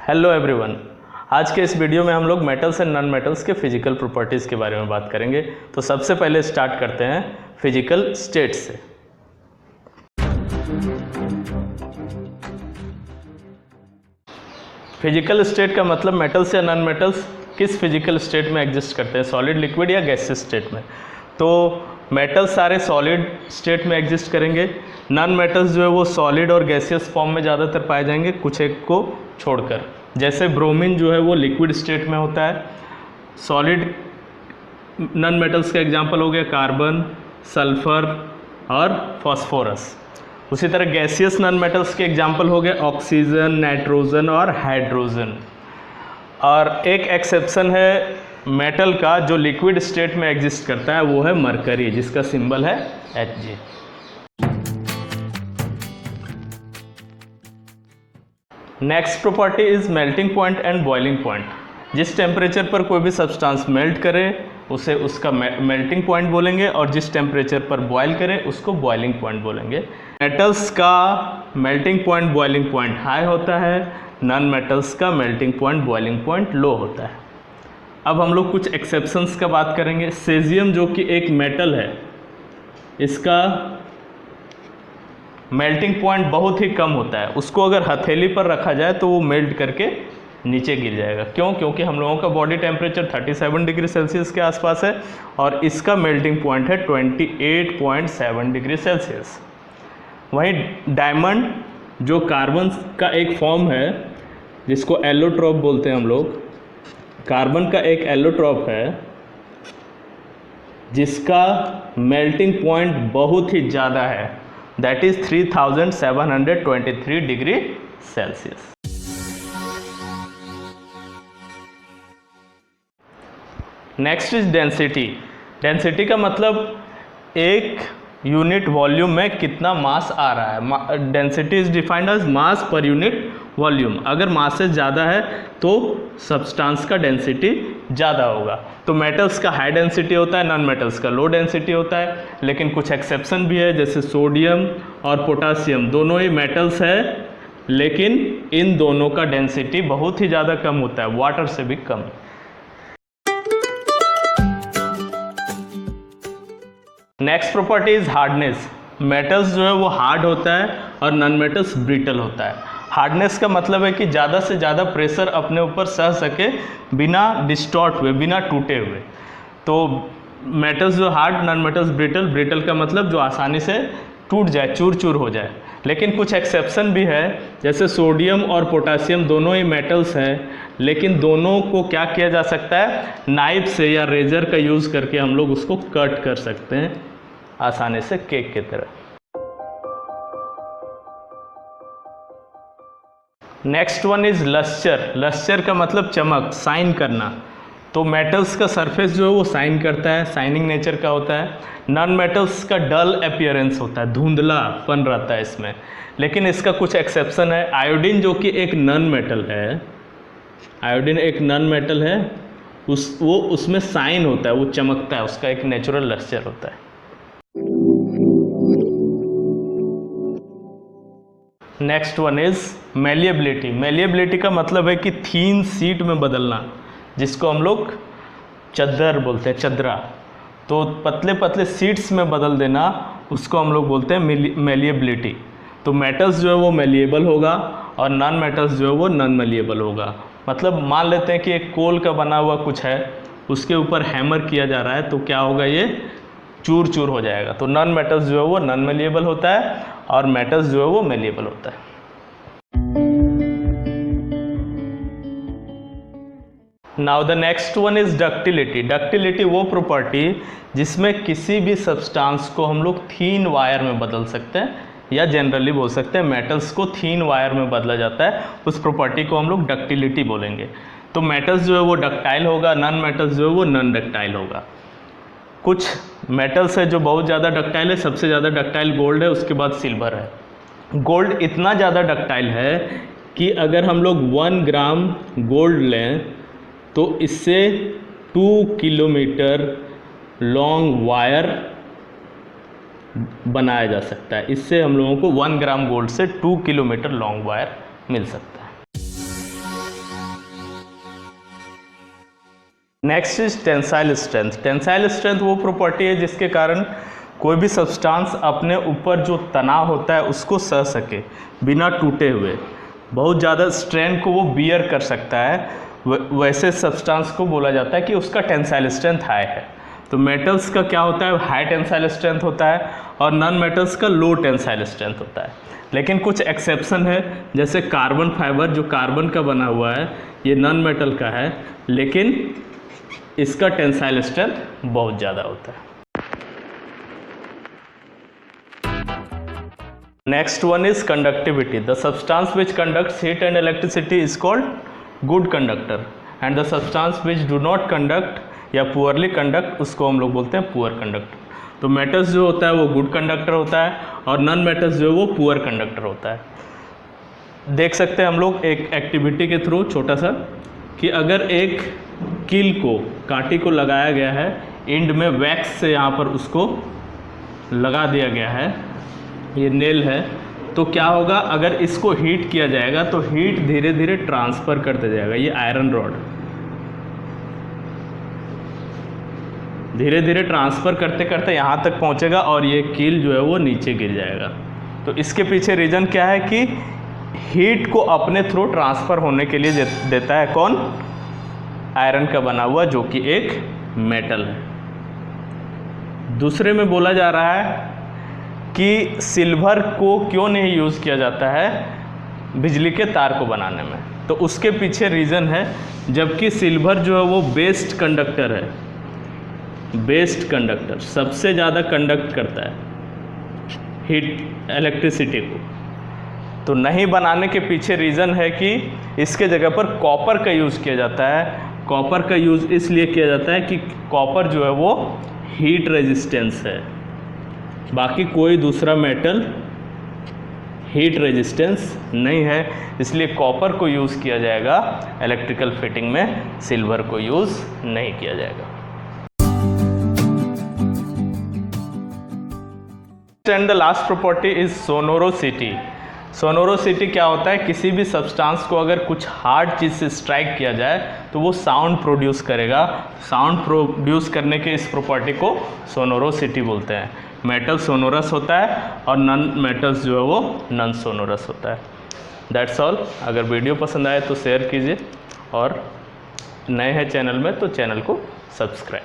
Hello everyone. आज के इस वीडियो में हम लोग मेटल्स एंड नॉन मेटल्स के फिजिकल प्रॉपर्टीज़ के बारे में बात करेंगे। तो सबसे पहले स्टार्ट करते हैं फिजिकल स्टेट से। फिजिकल स्टेट का मतलब मेटल्स या नॉन मेटल्स किस फिजिकल स्टेट में एग्जिस्ट करते हैं, सॉलिड, लिक्विड या गैसियस स्टेट में। तो मेटल्स सारे सॉलिड स्टेट में एग्जिस्ट करेंगे। नॉन मेटल्स जो है वो सॉलिड और गैसियस फॉर्म में ज़्यादातर पाए जाएंगे, कुछ एक को छोड़कर। जैसे ब्रोमीन जो है वो लिक्विड स्टेट में होता है। सॉलिड नॉन मेटल्स का एग्जांपल हो गया कार्बन, सल्फर और फास्फोरस। उसी तरह गैसियस नॉन मेटल्स के एग्जांपल हो गए ऑक्सीजन, नाइट्रोजन और हाइड्रोजन। और एक एक्सेप्शन है मेटल का जो लिक्विड स्टेट में एग्जिस्ट करता है, वो है मरकरी, जिसका सिंबल है Hg। Next property is melting point and boiling point. जिस टेम्परेचर पर कोई भी सब्सटेंस मेल्ट करे उसे उसका मेल्टिंग पॉइंट बोलेंगे, और जिस टेम्परेचर पर बॉयल करे उसको बॉइलिंग पॉइंट बोलेंगे। मेटल्स का melting point boiling point high होता है, नॉन मेटल्स का मेल्टिंग पॉइंट बॉइलिंग पॉइंट लो होता है। अब हम लोग कुछ एक्सेप्शंस का बात करेंगे। सेजियम जो कि एक मेटल है, इसका मेल्टिंग पॉइंट बहुत ही कम होता है। उसको अगर हथेली पर रखा जाए तो वो मेल्ट करके नीचे गिर जाएगा। क्यों? क्योंकि हम लोगों का बॉडी टेम्परेचर 37 डिग्री सेल्सियस के आसपास है और इसका मेल्टिंग पॉइंट है 28.7 डिग्री सेल्सियस। वहीं डायमंड जो कार्बन का एक फॉर्म है, जिसको एलोट्रोप बोलते हैं हम लोग, कार्बन का एक एलोट्रोप है जिसका मेल्टिंग पॉइंट बहुत ही ज़्यादा है, that is 3723 degree Celsius. Next is density. Density का मतलब एक यूनिट वॉल्यूम में कितना मास आ रहा है। Density is defined as mass per unit volume. अगर मासेस ज़्यादा है तो सब्सटेंस का डेंसिटी ज़्यादा होगा। तो मेटल्स का हाई डेंसिटी होता है, नॉन मेटल्स का लो डेंसिटी होता है। लेकिन कुछ एक्सेप्शन भी है, जैसे सोडियम और पोटासियम दोनों ही मेटल्स है, लेकिन इन दोनों का डेंसिटी बहुत ही ज़्यादा कम होता है, वाटर से भी कम। Next property is hardness. Metals जो है वो हार्ड होता है और नॉन मेटल्स ब्रिटल होता है। हार्डनेस का मतलब है कि ज़्यादा से ज़्यादा प्रेशर अपने ऊपर सह सके बिना डिस्टॉर्ट हुए, बिना टूटे हुए। तो मेटल्स जो hard, non metals brittle. Brittle का मतलब जो आसानी से टूट जाए, चूर चूर हो जाए। लेकिन कुछ एक्सेप्शन भी है, जैसे सोडियम और पोटासियम दोनों ही मेटल्स हैं, लेकिन दोनों को क्या किया जा सकता है, नाइफ से या रेजर का यूज़ करके हम लोग उसको कट कर सकते हैं आसानी से, केक की तरह। Next one is lustre. Lustre का मतलब चमक, साइन करना। तो मेटल्स का सरफेस जो है वो साइन करता है, साइनिंग नेचर का होता है। नॉन मेटल्स का डल अपीयरेंस होता है, धुंधलापन रहता है इसमें। लेकिन इसका कुछ एक्सेप्शन है। आयोडीन जो कि एक नॉन मेटल है, आयोडीन एक नॉन मेटल है, उसमें साइन होता है, वो चमकता है, उसका एक नेचुरल लस्चर होता है। Next one is malleability. Malleability का मतलब है कि थीन सीट में बदलना, जिसको हम लोग चद्दर बोलते हैं, चद्रा। तो पतले पतले सीट्स में बदल देना, उसको हम लोग बोलते हैं मेलिएबिलिटी। तो मेटल्स जो है वो मेलिएबल होगा और नॉन मेटल्स जो है वो नॉन मेलिएबल होगा। मतलब मान लेते हैं कि एक कोल का बना हुआ कुछ है, उसके ऊपर हैमर किया जा रहा है, तो क्या होगा, ये चूर चूर हो जाएगा। तो नॉन मेटल्स जो है वो नॉन मेलिएबल होता है और मेटल्स जो है वो मेलिएबल होता है। Now the next one is ductility. Ductility वो प्रॉपर्टी जिसमें किसी भी सब्सटेंस को हम लोग थीन वायर में बदल सकते हैं, या जनरली बोल सकते हैं मेटल्स को थीन वायर में बदला जाता है, उस प्रॉपर्टी को हम लोग डक्टिलिटी बोलेंगे। तो मेटल्स जो है वो डक्टाइल होगा, नॉन मेटल्स जो है वो नॉन डक्टाइल होगा। कुछ मेटल्स है जो बहुत ज़्यादा डक्टाइल है, सबसे ज़्यादा डक्टाइल गोल्ड है, उसके बाद सिल्वर है। गोल्ड इतना ज़्यादा डक्टाइल है कि अगर हम लोग 1 ग्राम गोल्ड लें तो इससे 2 किलोमीटर लॉन्ग वायर बनाया जा सकता है। इससे हम लोगों को 1 ग्राम गोल्ड से 2 किलोमीटर लॉन्ग वायर मिल सकता है। Next is tensile strength. Tensile strength वो प्रॉपर्टी है जिसके कारण कोई भी सब्सटेंस अपने ऊपर जो तनाव होता है उसको सह सके बिना टूटे हुए, बहुत ज़्यादा स्ट्रेंथ को वो बियर कर सकता है, वैसे सब्सटेंस को बोला जाता है कि उसका टेंसाइल स्ट्रेंथ हाई है। तो मेटल्स का क्या होता है, हाई टेंसाइल स्ट्रेंथ होता है, और नॉन मेटल्स का लो टेंसाइल स्ट्रेंथ होता है। लेकिन कुछ एक्सेप्शन है, जैसे कार्बन फाइबर जो कार्बन का बना हुआ है ये नॉन मेटल का है, लेकिन इसका टेंसाइल स्ट्रेंथ बहुत ज़्यादा होता है। Next one is conductivity. The substance which conducts heat and electricity is called good conductor, and the substance which do not conduct या पुअरली कंडक्ट उसको हम लोग बोलते हैं पुअर कंडक्टर। तो मेटल्स जो होता है वो गुड कंडक्टर होता है, और नॉन मेटल्स जो है वो पुअर कंडक्टर होता है। देख सकते हैं हम लोग एक एक्टिविटी के थ्रू छोटा सा, कि अगर एक कील को, कांटे को लगाया गया है, एंड में वैक्स से यहाँ पर उसको लगा दिया गया है, ये नेल है, तो क्या होगा, अगर इसको हीट किया जाएगा तो हीट धीरे धीरे ट्रांसफ़र करते जाएगा। ये आयरन रॉड धीरे धीरे ट्रांसफ़र करते करते यहाँ तक पहुँचेगा, और ये कील जो है वो नीचे गिर जाएगा। तो इसके पीछे रीज़न क्या है कि हीट को अपने थ्रू ट्रांसफ़र होने के लिए देता है कौन, आयरन का बना हुआ, जो कि एक मेटल है। दूसरे में बोला जा रहा है कि सिल्वर को क्यों नहीं यूज़ किया जाता है बिजली के तार को बनाने में, तो उसके पीछे रीज़न है, जबकि सिल्वर जो है वो बेस्ट कंडक्टर है, बेस्ट कंडक्टर सबसे ज़्यादा कंडक्ट करता है हीट इलेक्ट्रिसिटी को, तो नहीं बनाने के पीछे रीज़न है कि इसके जगह पर कॉपर का यूज़ किया जाता है। कॉपर का यूज़ इसलिए किया जाता है कि कॉपर जो है वो हीट रेजिस्टेंस है, बाकी कोई दूसरा मेटल हीट रेजिस्टेंस नहीं है, इसलिए कॉपर को यूज़ किया जाएगा इलेक्ट्रिकल फिटिंग में, सिल्वर को यूज़ नहीं किया जाएगा। And the last property is sonorosity. Sonorosity क्या होता है, किसी भी सब्सटेंस को अगर कुछ हार्ड चीज़ से स्ट्राइक किया जाए तो वो साउंड प्रोड्यूस करेगा। साउंड प्रोड्यूस करने के इस प्रॉपर्टी को सोनोरोसिटी बोलते हैं। मेटल सोनोरस होता है और नॉन मेटल्स जो है वो नॉन सोनोरस होता है। That's all. अगर वीडियो पसंद आए तो शेयर कीजिए, और नए हैं चैनल में तो चैनल को सब्सक्राइब